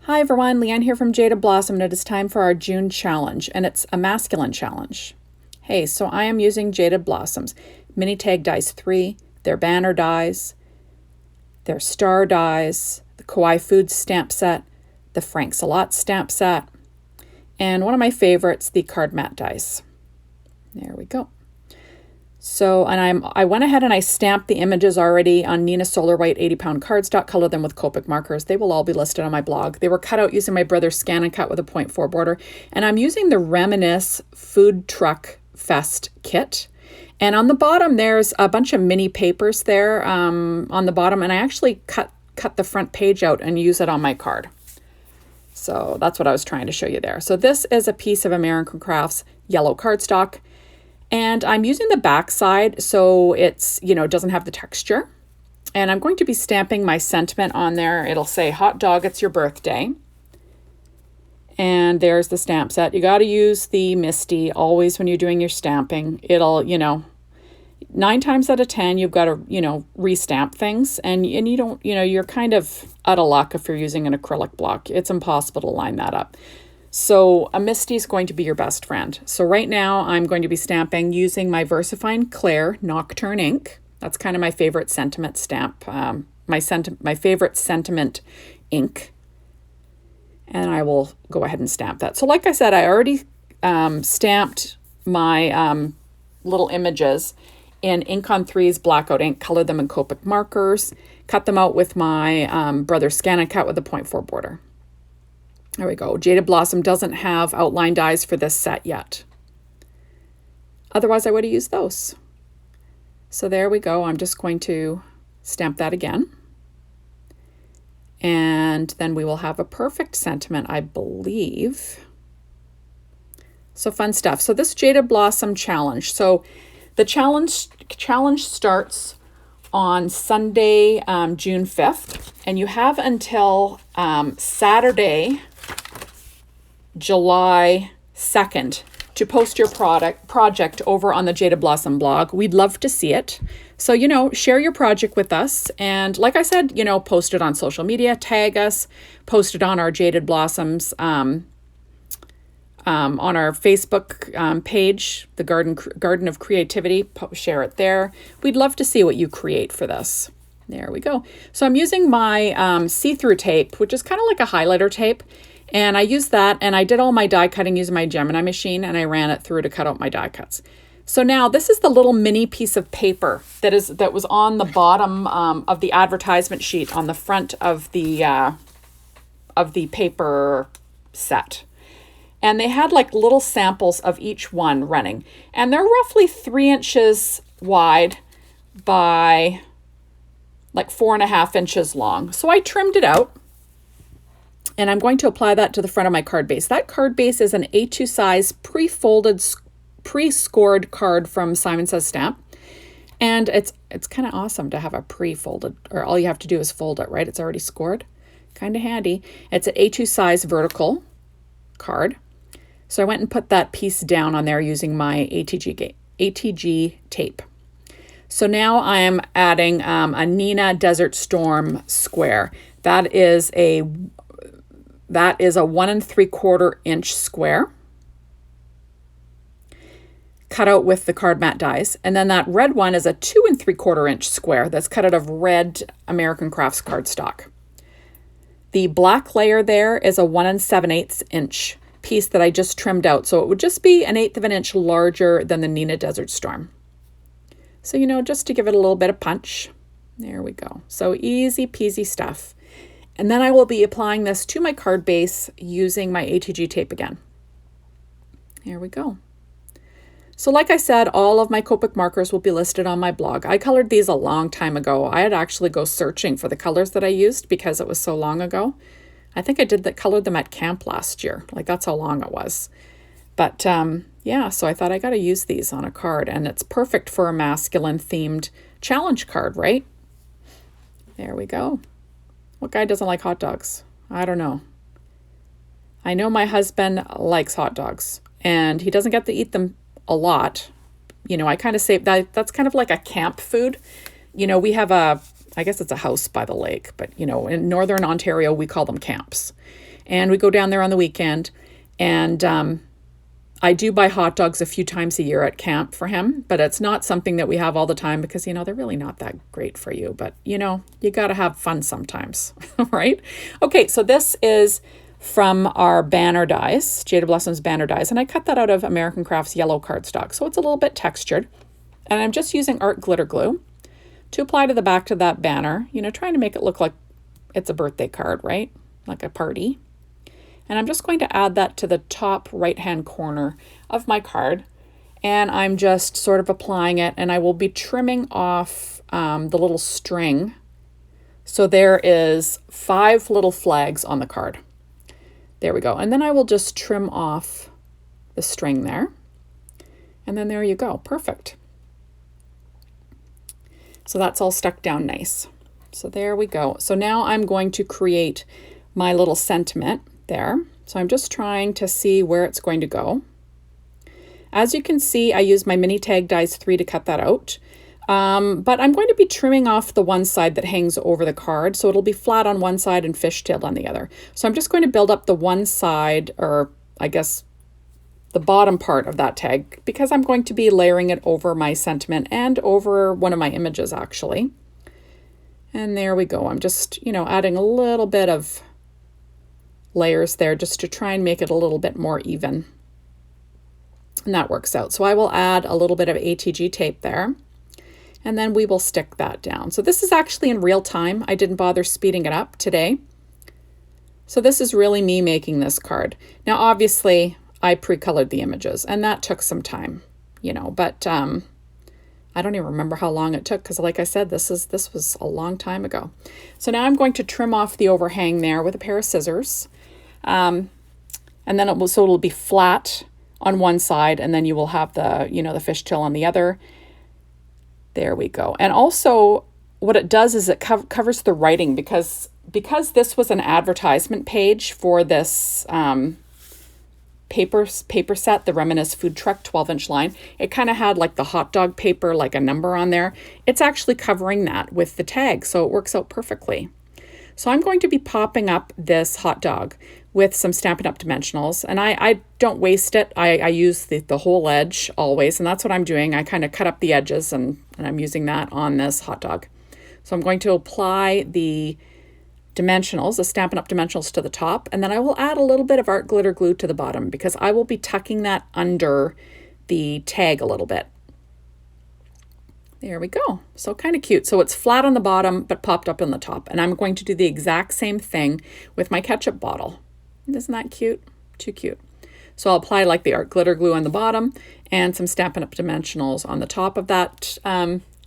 Hi everyone, Leanne here from Jaded Blossom, and it is time for our June challenge, and it's a masculine challenge. Hey, so I am using Jaded Blossoms, mini tag dies 3, their banner dies, their star dies, the Kawaii Foods stamp set, the Frank's a Lot stamp set, and one of my favorites, the card mat dies. There we go. So, and I went ahead and I stamped the images already on Neenah Solar White 80-pound cardstock, colored them with Copic markers. They will all be listed on my blog. They were cut out using my brother's Scan and Cut with a 0.4 border. And I'm using the Reminisce Food Truck Fest kit. And on the bottom, there's a bunch of mini papers there on the bottom. And I actually cut the front page out and use it on my card. So that's what I was trying to show you there. So this is a piece of American Crafts yellow cardstock. And I'm using the back side so it's, doesn't have the texture. And I'm going to be stamping my sentiment on there. It'll say, hot dog, it's your birthday. And there's the stamp set. You got to use the MISTI always when you're doing your stamping. It'll, 9 times out of 10, you've got to, restamp things. And you don't, you're kind of out of luck if you're using an acrylic block. It's impossible to line that up. So a MISTI is going to be your best friend. So right now I'm going to be stamping using my VersaFine Claire Nocturne ink. That's kind of my favorite sentiment stamp, my favorite sentiment ink. And I will go ahead and stamp that. So like I said, I already stamped my little images in ink on 3s blackout ink, colored them in Copic markers, cut them out with my brother's Scan and Cut with a 0.4 border. There we go. Jaded Blossom doesn't have outline dies for this set yet. Otherwise, I would have used those. So there we go. I'm just going to stamp that again. And then we will have a perfect sentiment, I believe. So fun stuff. So this Jaded Blossom challenge. So the challenge starts on Sunday, June 5th. And you have until Saturday, July 2nd to post your project over on the Jaded Blossom blog. We'd love to see it. So, share your project with us. And like I said, post it on social media, tag us, post it on our Jaded Blossoms, on our Facebook page, the Garden of Creativity, share it there. We'd love to see what you create for this. There we go. So I'm using my see-through tape, which is kind of like a highlighter tape. And I used that, and I did all my die cutting using my Gemini machine, and I ran it through to cut out my die cuts. So now this is the little mini piece of paper that was on the bottom of the advertisement sheet on the front of the paper set. And they had like little samples of each one running. And they're roughly 3 inches wide by like 4.5 inches long. So I trimmed it out. And I'm going to apply that to the front of my card base. That card base is an A2 size pre-folded, pre-scored card from Simon Says Stamp. And it's kind of awesome to have a pre-folded, or all you have to do is fold it, right? It's already scored. Kind of handy. It's an A2 size vertical card. So I went and put that piece down on there using my ATG tape. So now I am adding a Neenah Desert Storm square. That is a 1 3/4 inch square cut out with the card mat dies. And then that red one is a 2 3/4 inch square that's cut out of red American Crafts cardstock. The black layer there is a 1 7/8 inch piece that I just trimmed out. So it would just be 1/8 of an inch larger than the Neenah Desert Storm. So, just to give it a little bit of punch. There we go. So easy peasy stuff. And then I will be applying this to my card base using my ATG tape again. Here we go. So like I said, all of my Copic markers will be listed on my blog. I colored these a long time ago. I had actually go searching for the colors that I used because it was so long ago. I think I colored them at camp last year. Like that's how long it was. But yeah, so I thought I got to use these on a card, and it's perfect for a masculine themed challenge card, right? There we go. What guy doesn't like hot dogs? I don't know. I know my husband likes hot dogs, and he doesn't get to eat them a lot. I kind of say that's kind of like a camp food. We have I guess it's a house by the lake, but in Northern Ontario, we call them camps. and we go down there on the weekend. And I do buy hot dogs a few times a year at camp for him, but it's not something that we have all the time because, they're really not that great for you. But, you got to have fun sometimes, right? Okay, so this is from our banner dies, Jaded Blossom's banner dies, and I cut that out of American Crafts yellow cardstock, so it's a little bit textured. And I'm just using art glitter glue to apply to the back of that banner, trying to make it look like it's a birthday card, right? Like a party. And I'm just going to add that to the top right-hand corner of my card. And I'm just sort of applying it, and I will be trimming off the little string. So there is 5 little flags on the card. There we go. And then I will just trim off the string there. And then there you go. Perfect. So that's all stuck down nice. So there we go. So now I'm going to create my little sentiment there. So I'm just trying to see where it's going to go. As you can see, I use my mini tag dies 3 to cut that out. But I'm going to be trimming off the one side that hangs over the card. So it'll be flat on one side and fishtailed on the other. So I'm just going to build up the one side, or I guess the bottom part of that tag, because I'm going to be layering it over my sentiment and over one of my images actually. And there we go. I'm just, adding a little bit of layers there just to try and make it a little bit more even. And that works out. So I will add a little bit of ATG tape there, and then we will stick that down. So this is actually in real time. I didn't bother speeding it up today. So this is really me making this card. Now, obviously, I pre-colored the images, and that took some time, but I don't even remember how long it took because, like I said, this was a long time ago. So now I'm going to trim off the overhang there with a pair of scissors. And then it'll be flat on one side, and then you will have the, the fishtail on the other. There we go. And also what it does is it covers the writing because this was an advertisement page for this paper set, the Reminisce Food Truck 12-inch line. It kind of had like the hot dog paper, like a number on there. It's actually covering that with the tag, so it works out perfectly. So I'm going to be popping up this hot dog with some Stampin' Up! Dimensionals, and I don't waste it. I use the whole edge always, and that's what I'm doing. I kind of cut up the edges, and I'm using that on this hot dog. So I'm going to apply the dimensionals, the Stampin' Up! Dimensionals to the top, and then I will add a little bit of art glitter glue to the bottom because I will be tucking that under the tag a little bit. There we go. So kind of cute. So it's flat on the bottom, but popped up on the top. And I'm going to do the exact same thing with my ketchup bottle. Isn't that cute? Too cute. So I'll apply like the art glitter glue on the bottom and some Stampin' Up! Dimensionals on the top of that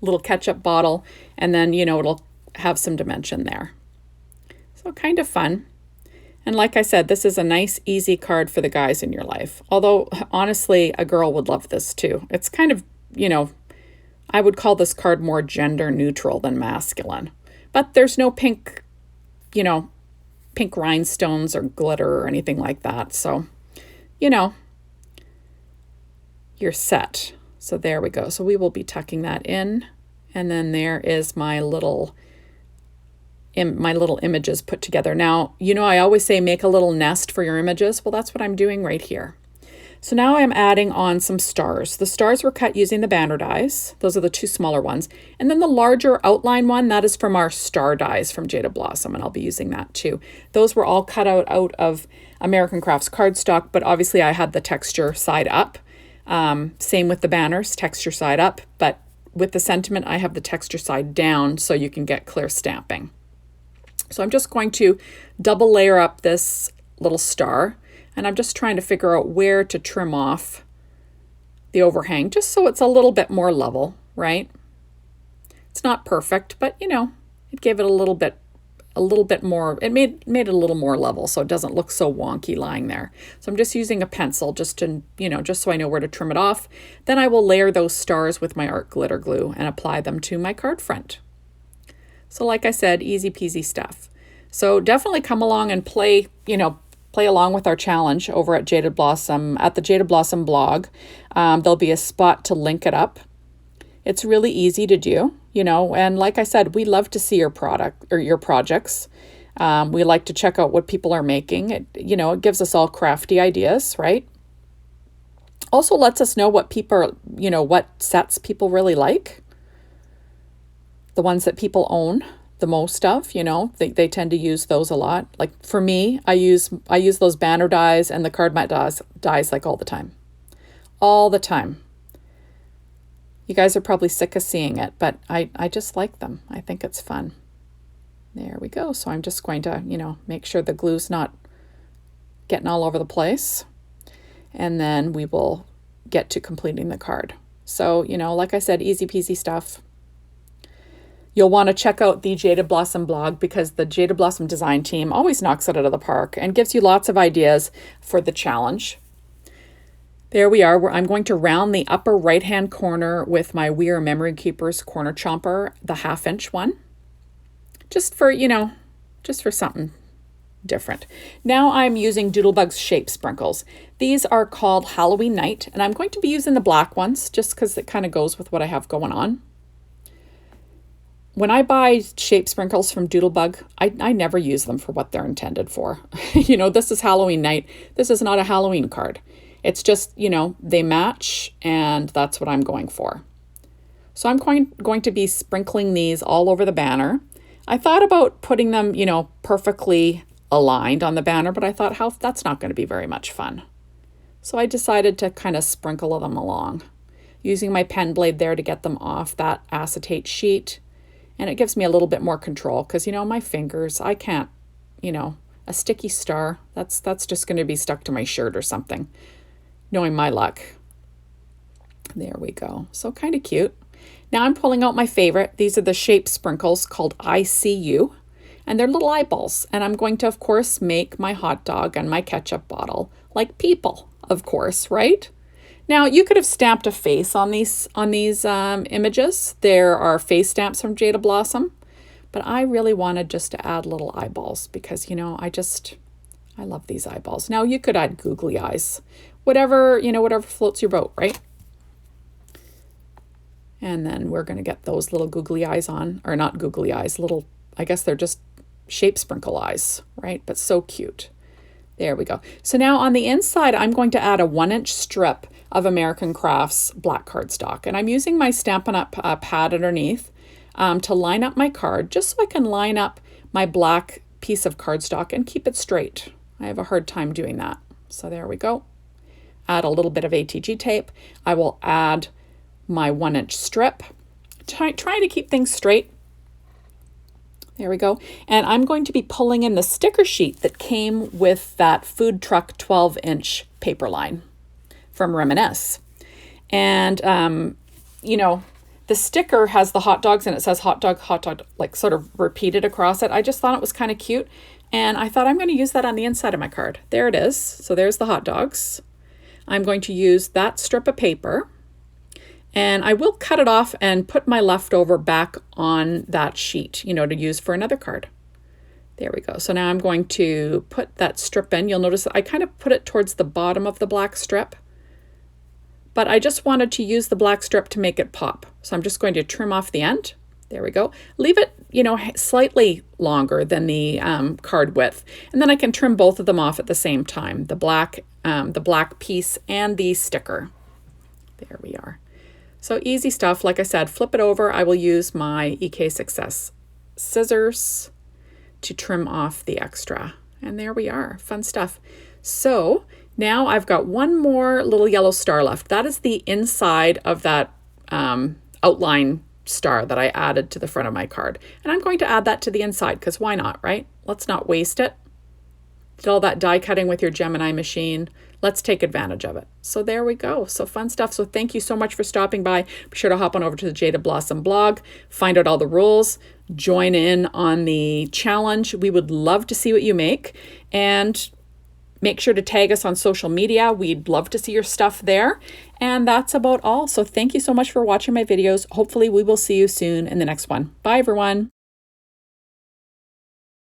little ketchup bottle. And then, it'll have some dimension there. So kind of fun. And like I said, this is a nice, easy card for the guys in your life. Although, honestly, a girl would love this too. It's kind of, I would call this card more gender neutral than masculine. But there's no pink, pink rhinestones or glitter or anything like that. So, you're set. So there we go. So we will be tucking that in. And then there is my little images put together. Now, I always say make a little nest for your images. Well, that's what I'm doing right here. So now I'm adding on some stars. The stars were cut using the banner dies. Those are the 2 smaller ones. And then the larger outline one, that is from our star dies from Jaded Blossom, and I'll be using that too. Those were all cut out of American Crafts cardstock, but obviously I had the texture side up. Same with the banners, texture side up, but with the sentiment, I have the texture side down so you can get clear stamping. So I'm just going to double layer up this little star. And I'm just trying to figure out where to trim off the overhang, just so it's a little bit more level, right? It's not perfect, but it gave it a little bit more, it made it a little more level so it doesn't look so wonky lying there. So I'm just using a pencil just to, just so I know where to trim it off. Then I will layer those stars with my art glitter glue and apply them to my card front. So like I said, easy peasy stuff. So definitely come along and play along with our challenge over at Jaded Blossom, at the Jaded Blossom blog. There'll be a spot to link it up. It's really easy to do, and like I said, we love to see your product or your projects. We like to check out what people are making. It gives us all crafty ideas, right? Also lets us know what what sets people really like. The ones that people own the most of, they tend to use those a lot. Like for me, I use those banner dies and the card mat dies like all the time. All the time. You guys are probably sick of seeing it, but I just like them. I think it's fun. There we go. So I'm just going to, make sure the glue's not getting all over the place. And then we will get to completing the card. So, like I said, easy peasy stuff. You'll want to check out the Jaded Blossom blog because the Jaded Blossom design team always knocks it out of the park and gives you lots of ideas for the challenge. There we are, where I'm going to round the upper right-hand corner with my We Are Memory Keepers corner chomper, the 1/2-inch one. Just for something different. Now I'm using Doodlebug's shape sprinkles. These are called Halloween Night, and I'm going to be using the black ones just because it kind of goes with what I have going on. When I buy shape sprinkles from Doodlebug, I never use them for what they're intended for. This is Halloween Night. This is not a Halloween card. It's just, they match, and that's what I'm going for. So I'm going to be sprinkling these all over the banner. I thought about putting them, perfectly aligned on the banner, but I thought, that's not going to be very much fun. So I decided to kind of sprinkle them along, using my pen blade there to get them off that acetate sheet. And it gives me a little bit more control because, my fingers, I can't, a sticky star, that's just going to be stuck to my shirt or something, knowing my luck. There we go. So kind of cute. Now I'm pulling out my favorite. These are the shape sprinkles called I See You, and they're little eyeballs. And I'm going to, of course, make my hot dog and my ketchup bottle like people, of course, right? Now, you could have stamped a face on these images. There are face stamps from Jaded Blossom, but I really wanted just to add little eyeballs because, I love these eyeballs. Now, you could add googly eyes, whatever floats your boat, right? And then we're going to get those little googly eyes on, or not googly eyes, I guess they're just shape sprinkle eyes, right? But so cute. There we go. So now on the inside, I'm going to add a 1-inch strip of American Crafts black cardstock. And I'm using my Stampin' Up! Pad underneath to line up my card, just so I can line up my black piece of cardstock and keep it straight. I have a hard time doing that. So there we go. Add a little bit of ATG tape. I will add my 1-inch strip, trying to keep things straight. There we go. And I'm going to be pulling in the sticker sheet that came with that food truck 12-inch paper line from Reminisce. And, the sticker has the hot dogs and it says hot dog, like sort of repeated across it. I just thought it was kind of cute. And I thought I'm going to use that on the inside of my card. There it is. So there's the hot dogs. I'm going to use that strip of paper. And I will cut it off and put my leftover back on that sheet, to use for another card. There we go. So now I'm going to put that strip in. You'll notice that I kind of put it towards the bottom of the black strip. But I just wanted to use the black strip to make it pop. So I'm just going to trim off the end. There we go. Leave it, slightly longer than the card width. And then I can trim both of them off at the same time. The black piece and the sticker. There we are. So easy stuff. Like I said, flip it over. I will use my EK Success scissors to trim off the extra. And there we are. Fun stuff. So now I've got one more little yellow star left. That is the inside of that outline star that I added to the front of my card. And I'm going to add that to the inside because why not, right? Let's not waste it. Did all that die cutting with your Gemini machine. Let's take advantage of it. So there we go. So fun stuff. So thank you so much for stopping by. Be sure to hop on over to the Jaded Blossom blog, find out all the rules, join in on the challenge. We would love to see what you make. And make sure to tag us on social media. We'd love to see your stuff there. And that's about all. So thank you so much for watching my videos. Hopefully we will see you soon in the next one. Bye, everyone.